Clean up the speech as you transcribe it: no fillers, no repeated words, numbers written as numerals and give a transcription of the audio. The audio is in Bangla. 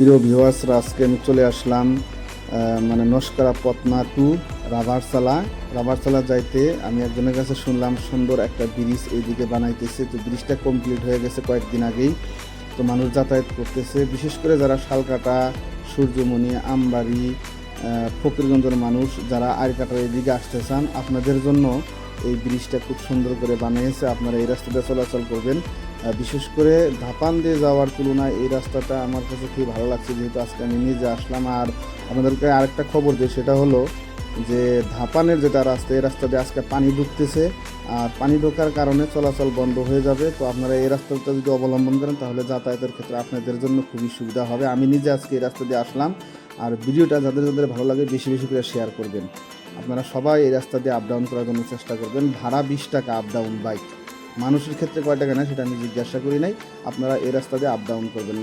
প্রিয় ভিউয়ার্সরা, আজকে আমি চলে আসলাম নস্করা পতনা টু রাভারসালা যাইতে। আমি একজনের কাছে শুনলাম সুন্দর একটা ব্রিজ এইদিকে বানাইতেছে। তো ব্রিজটা কমপ্লিট হয়ে গেছে কয়েকদিন আগেই। তো মানুষ যাতায়াত করতেছে, বিশেষ করে যারা শালকাটা, সূর্যমণি, আমবাড়ি, ফকিরগঞ্জের মানুষ যারা আরকাটার এদিকে আসতে চান, আপনাদের জন্য এই ব্রিজটা খুব সুন্দর করে বানিয়েছে। আপনারা এই রাস্তাটা চলাচল করবেন। বিশেষ করে ধাপান দিয়ে যাওয়ার তুলনায় এই রাস্তাটা আমার কাছে খুব ভালো লাগছে, যেহেতু আজকে আমি নিজে আসলাম। আর আপনাদেরকে আরেকটা খবর দিই, সেটা হলো যে ধাপানের যেটা রাস্তা, এই রাস্তা দিয়ে আজকে পানি ঢুকতেছে। আর পানি ঢোকার কারণে চলাচল বন্ধ হয়ে যাবে। তো আপনারা এই রাস্তাটা যদি অবলম্বন করেন, তাহলে যাতায়াতের ক্ষেত্রে আপনাদের জন্য খুবই সুবিধা হবে। আমি নিজে আজকে এই রাস্তা দিয়ে আসলাম। আর ভিডিওটা যাদের যাদের ভালো লাগে বেশি বেশি করে শেয়ার করবেন। আপনারা সবাই এই রাস্তা দিয়ে আপ ডাউন করার জন্য চেষ্টা করবেন। ভাড়া 20 টাকা আপ ডাউন বাইক। মানুষের ক্ষেত্রে কয় টাকা নেয় সেটা আমি জিজ্ঞাসা করি নাই। আপনারা এই রাস্তা দিয়ে আপ ডাউন করবেন।